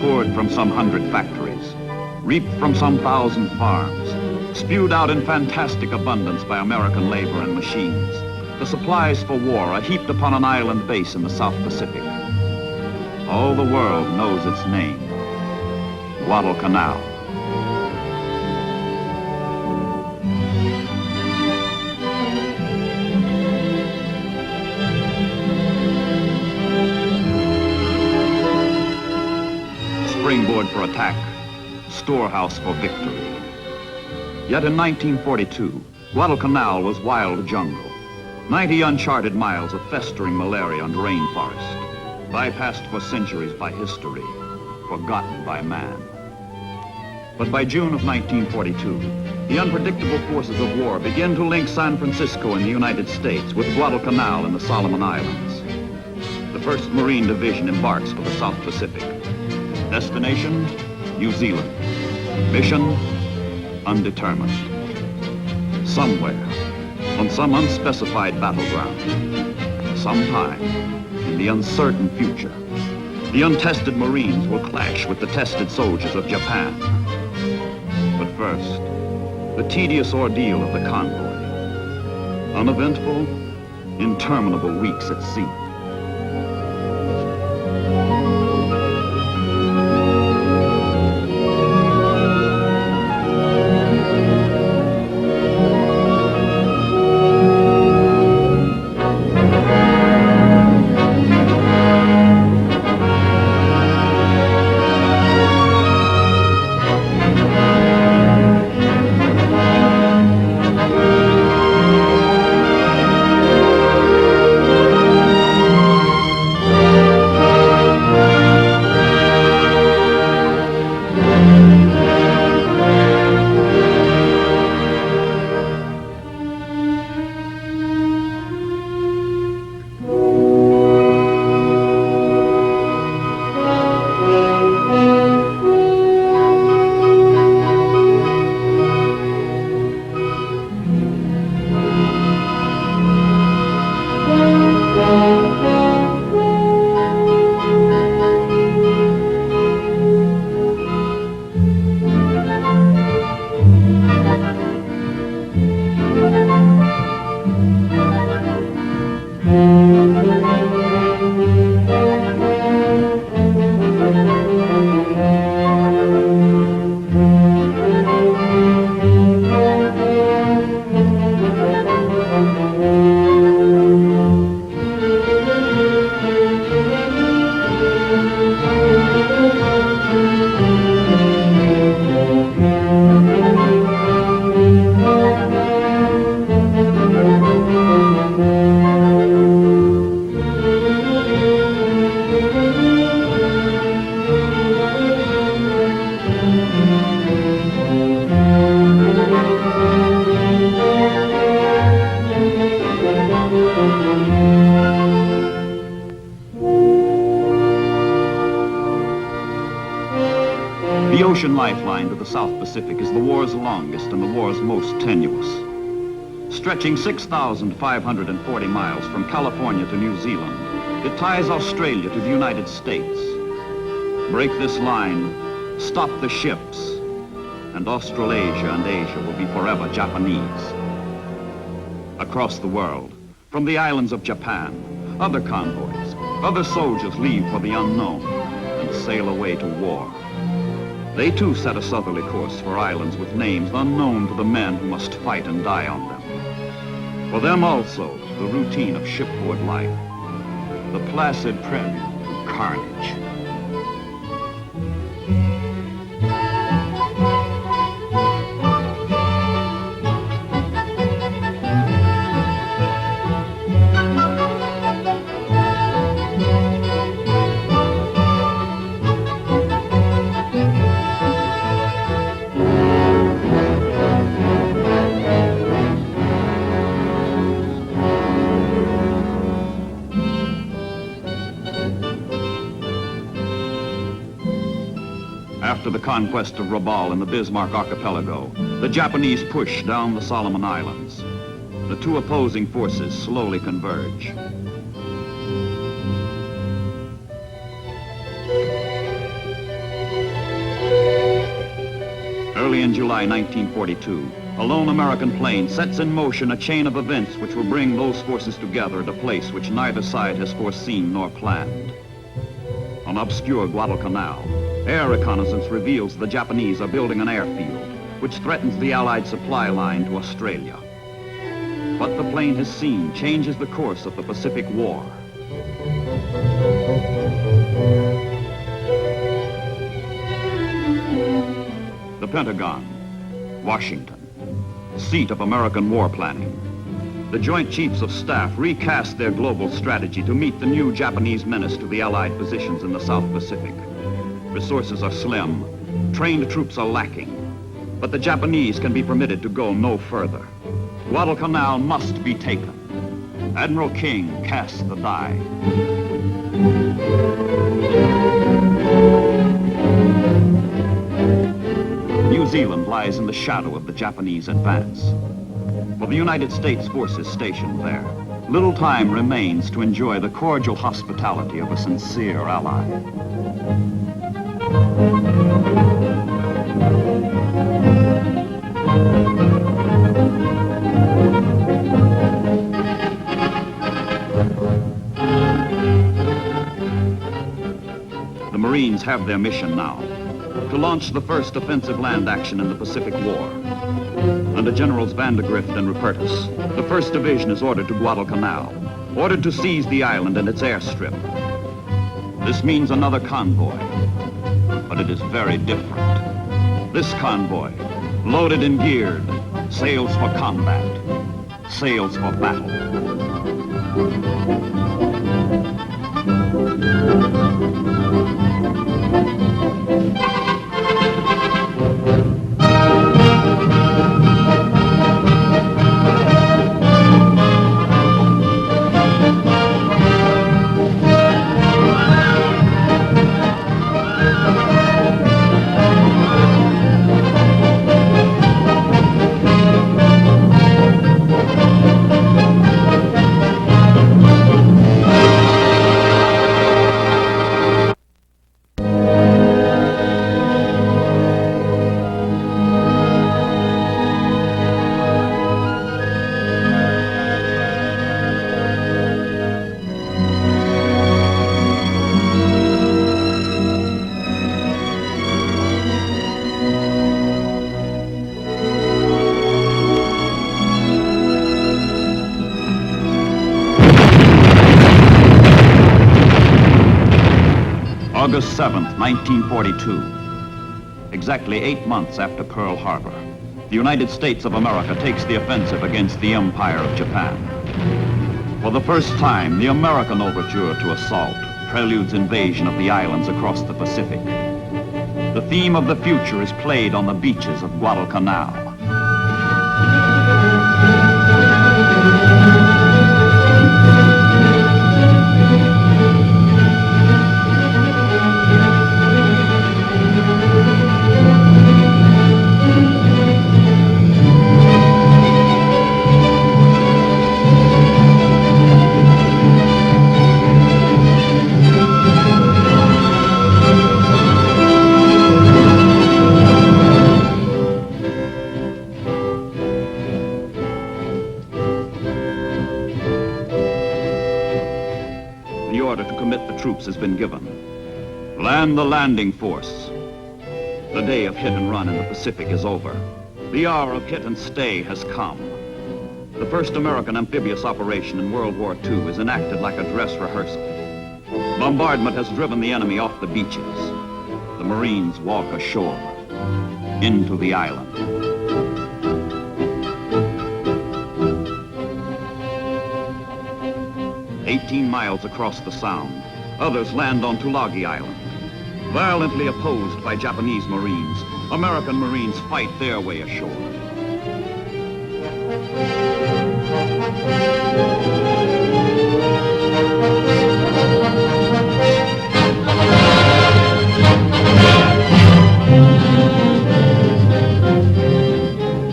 poured from some 100 factories, reaped from some 1,000 farms, spewed out in fantastic abundance by American labor and machines. The supplies for war are heaped upon an island base in the South Pacific. All the world knows its name, Guadalcanal. Springboard for attack, storehouse for victory. Yet in 1942, Guadalcanal was wild jungle. 90 uncharted miles of festering malaria and rainforest, bypassed for centuries by history, forgotten by man. But by June of 1942, the unpredictable forces of war began to link San Francisco in the United States with Guadalcanal in the Solomon Islands. The 1st Marine Division embarks for the South Pacific. Destination, New Zealand. Mission, undetermined. Somewhere, on some unspecified battleground, sometime in the uncertain future, the untested Marines will clash with the tested soldiers of Japan. But first, the tedious ordeal of the convoy. Uneventful, interminable weeks at sea. The ocean lifeline to the South Pacific is the war's longest and the war's most tenuous. Stretching 6,540 miles from California to New Zealand, it ties Australia to the United States. Break this line, stop the ships, and Australasia and Asia will be forever Japanese. Across the world, from the islands of Japan, other convoys, other soldiers leave for the unknown and sail away to war. They too set a southerly course for islands with names unknown to the men who must fight and die on them. For them also, the routine of shipboard life, the placid prelude to carnage. After the conquest of Rabaul and the Bismarck Archipelago, the Japanese push down the Solomon Islands. The two opposing forces slowly converge. Early in July 1942, a lone American plane sets in motion a chain of events which will bring those forces together at a place which neither side has foreseen nor planned. On obscure Guadalcanal, air reconnaissance reveals the Japanese are building an airfield which threatens the Allied supply line to Australia. What the plane has seen changes the course of the Pacific War. The Pentagon, Washington, seat of American war planning. The Joint Chiefs of Staff recast their global strategy to meet the new Japanese menace to the Allied positions in the South Pacific. Resources are slim, trained troops are lacking, but the Japanese can be permitted to go no further. Guadalcanal must be taken. Admiral King casts the die. New Zealand lies in the shadow of the Japanese advance. For the United States forces stationed there, little time remains to enjoy the cordial hospitality of a sincere ally. The Marines have their mission now, to launch the first offensive land action in the Pacific War. Under Generals Vandegrift and Rupertus, the 1st Division is ordered to Guadalcanal, ordered to seize the island and its airstrip. This means another convoy, but it is very different. This convoy, loaded and geared, sails for combat, sails for battle. August 7th, 1942. Exactly 8 months after Pearl Harbor, the United States of America takes the offensive against the Empire of Japan. For the first time, the American overture to assault preludes invasion of the islands across the Pacific. The theme of the future is played on the beaches of Guadalcanal. The order to commit the troops has been given. Land the landing force. The day of hit and run in the Pacific is over. The hour of hit and stay has come. The first American amphibious operation in World War II is enacted like a dress rehearsal. Bombardment has driven the enemy off the beaches. The Marines walk ashore, into the island. 18 miles across the Sound, others land on Tulagi Island. Violently opposed by Japanese Marines, American Marines fight their way ashore.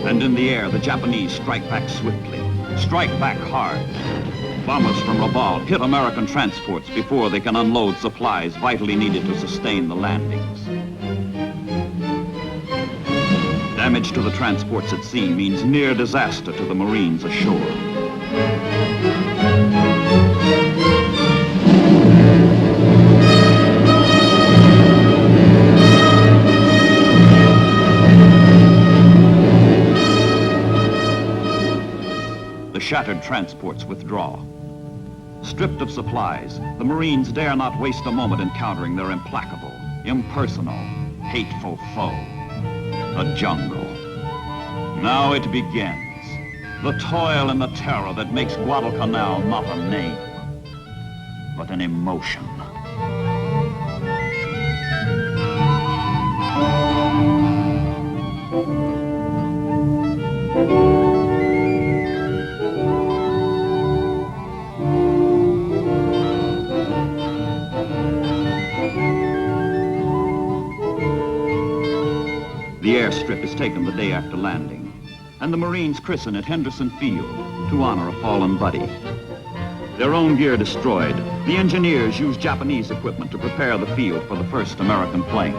And in the air, the Japanese strike back swiftly, strike back hard. Bombers from Rabaul hit American transports before they can unload supplies vitally needed to sustain the landings. Damage to the transports at sea means near disaster to the Marines ashore. The shattered transports withdraw. Stripped of supplies, the Marines dare not waste a moment encountering their implacable, impersonal, hateful foe, the jungle. Now it begins, the toil and the terror that makes Guadalcanal not a name, but an emotion. The airstrip is taken the day after landing, and the Marines christen it Henderson Field to honor a fallen buddy. Their own gear destroyed, the engineers use Japanese equipment to prepare the field for the first American planes.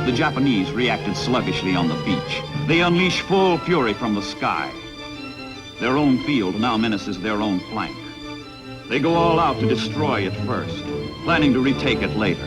The Japanese reacted sluggishly on the beach. They unleash full fury from the sky. Their own field now menaces their own flank. They go all out to destroy it first, planning to retake it later.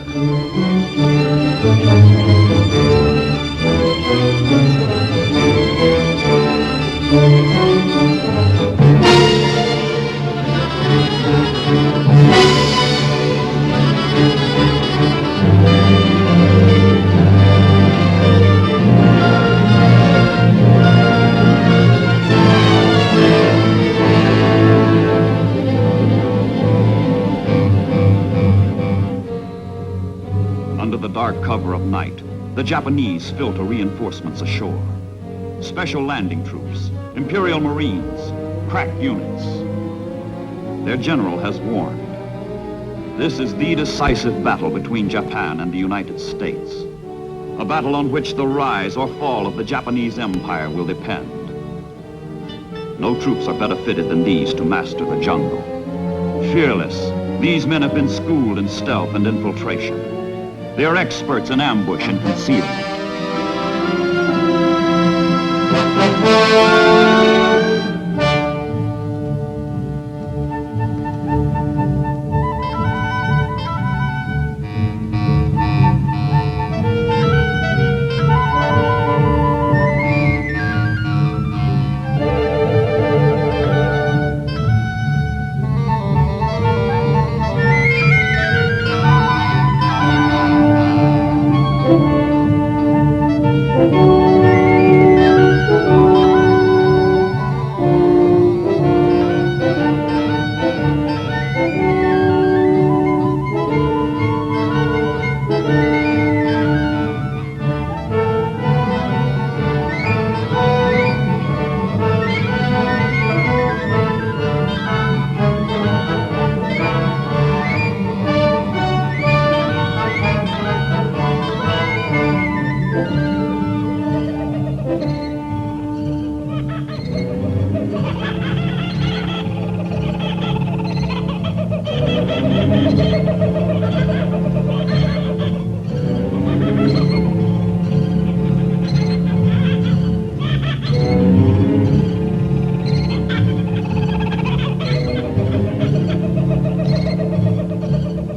Under the dark cover of night, the Japanese filter reinforcements ashore. Special landing troops, Imperial Marines, crack units. Their general has warned. This is the decisive battle between Japan and the United States. A battle on which the rise or fall of the Japanese Empire will depend. No troops are better fitted than these to master the jungle. Fearless, these men have been schooled in stealth and infiltration. They are experts in ambush and concealment.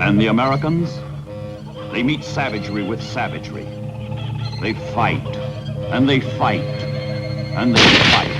And the Americans? They meet savagery with savagery. They fight, and they fight, and they fight.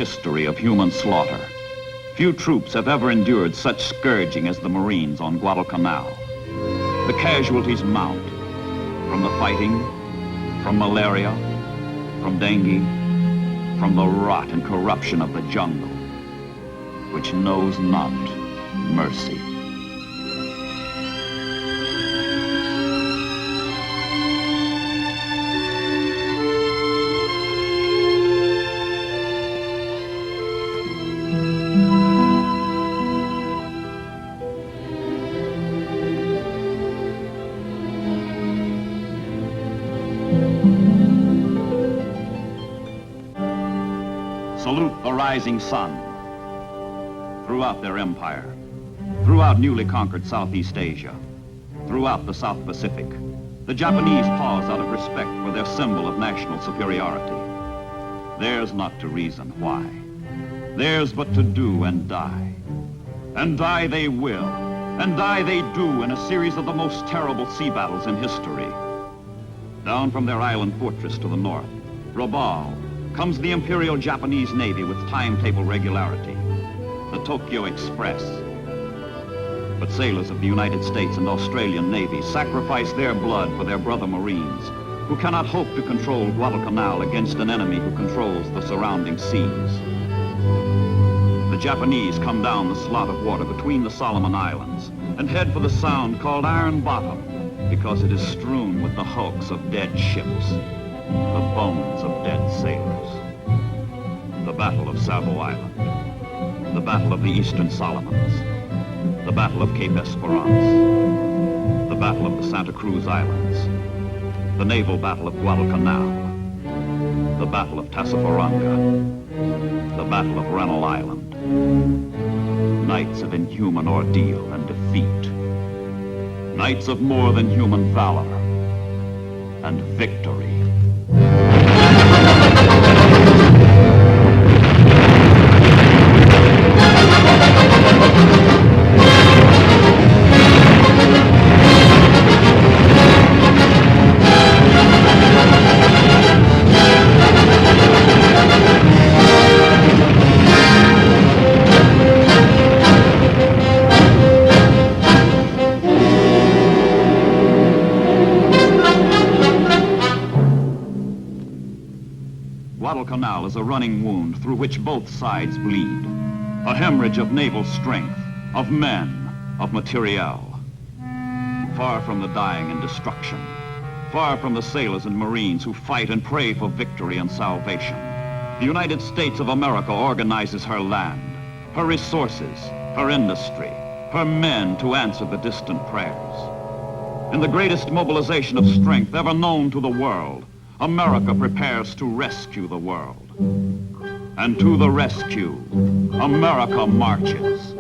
history of human slaughter, few troops have ever endured such scourging as the Marines on Guadalcanal. The casualties mount from the fighting, from malaria, from dengue, from the rot and corruption of the jungle, which knows not mercy. Salute the rising sun. Throughout their empire, throughout newly conquered Southeast Asia, throughout the South Pacific, the Japanese pause out of respect for their symbol of national superiority. Theirs not to reason why. Theirs but to do and die. And die they will, and die they do in a series of the most terrible sea battles in history. Down from their island fortress to the north, Rabaul, comes the Imperial Japanese Navy with timetable regularity, the Tokyo Express. But sailors of the United States and Australian navies sacrifice their blood for their brother Marines, who cannot hope to control Guadalcanal against an enemy who controls the surrounding seas. The Japanese come down the slot of water between the Solomon Islands and head for the sound called Iron Bottom, because it is strewn with the hulks of dead ships, the bones of dead sailors. The Battle of Savo Island, the Battle of the Eastern Solomons, the Battle of Cape Esperance, the Battle of the Santa Cruz Islands, the Naval Battle of Guadalcanal, the Battle of Tassafaronga, the Battle of Rennell Island. Nights of inhuman ordeal and defeat. Nights of more than human valor and victory. Guadalcanal is a running wound through which both sides bleed. A hemorrhage of naval strength, of men, of materiel. Far from the dying and destruction. Far from the sailors and Marines who fight and pray for victory and salvation. The United States of America organizes her land, her resources, her industry, her men to answer the distant prayers. In the greatest mobilization of strength ever known to the world, America prepares to rescue the world. And to the rescue, America marches.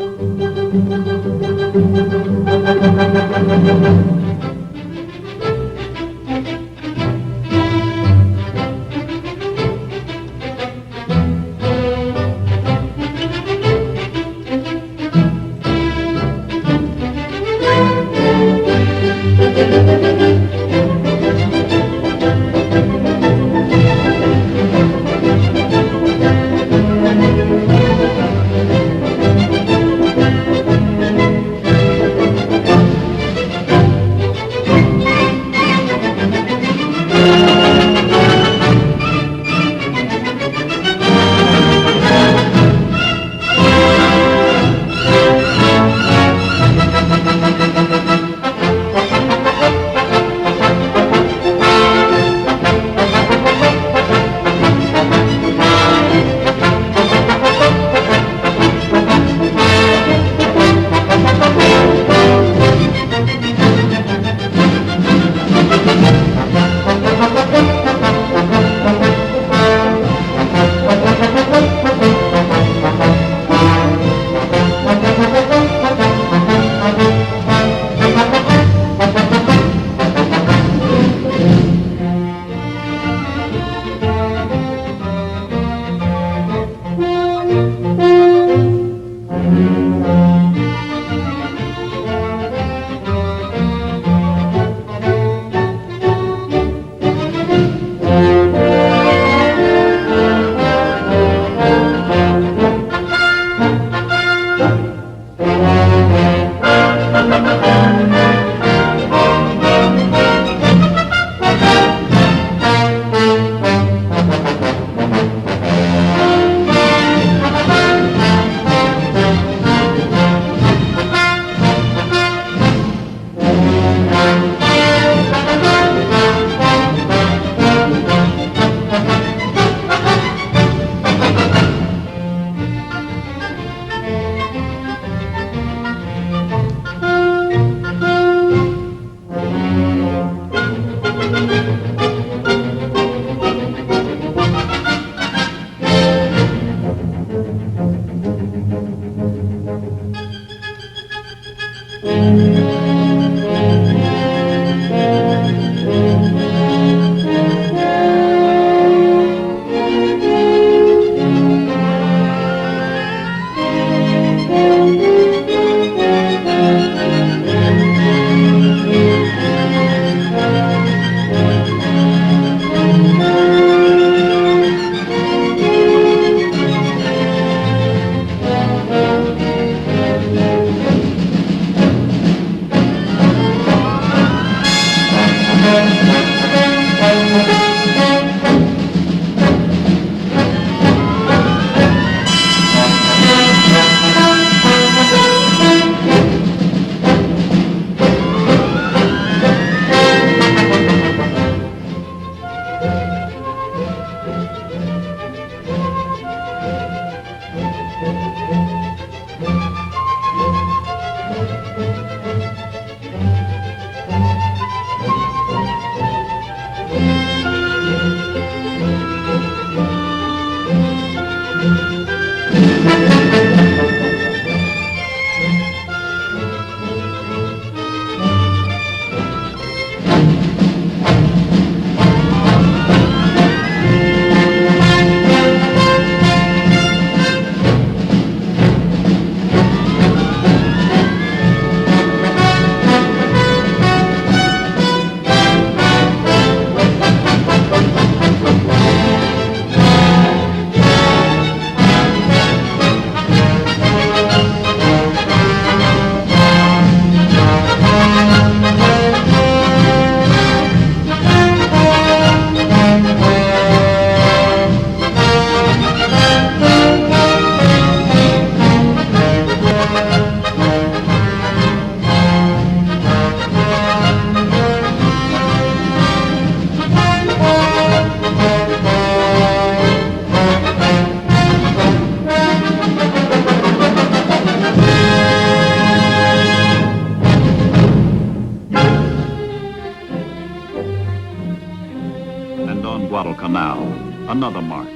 And on Guadalcanal, another march.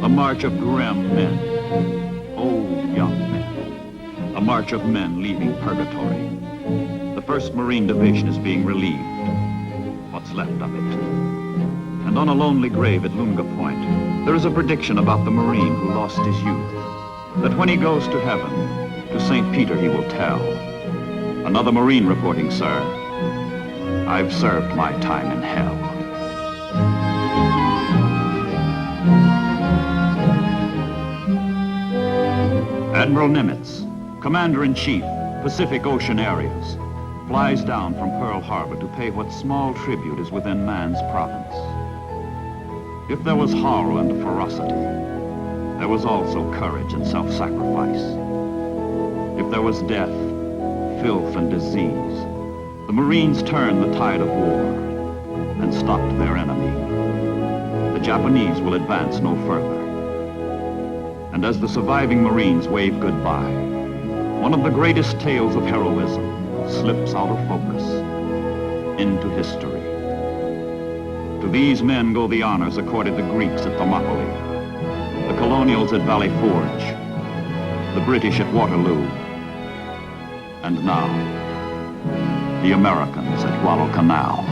A march of grim men. Old young men. A march of men leaving purgatory. The 1st Marine Division is being relieved. What's left of it. And on a lonely grave at Lunga Point, there is a prediction about the Marine who lost his youth. That when he goes to heaven, to St. Peter he will tell. Another Marine reporting, sir. I've served my time in hell. Admiral Nimitz, Commander-in-Chief, Pacific Ocean areas, flies down from Pearl Harbor to pay what small tribute is within man's province. If there was horror and ferocity, there was also courage and self-sacrifice. If there was death, filth and disease, the Marines turned the tide of war and stopped their enemy. The Japanese will advance no further. And as the surviving Marines wave goodbye, one of the greatest tales of heroism slips out of focus into history. To these men go the honors accorded the Greeks at Thermopylae, the colonials at Valley Forge, the British at Waterloo, and now, the Americans at Guadalcanal.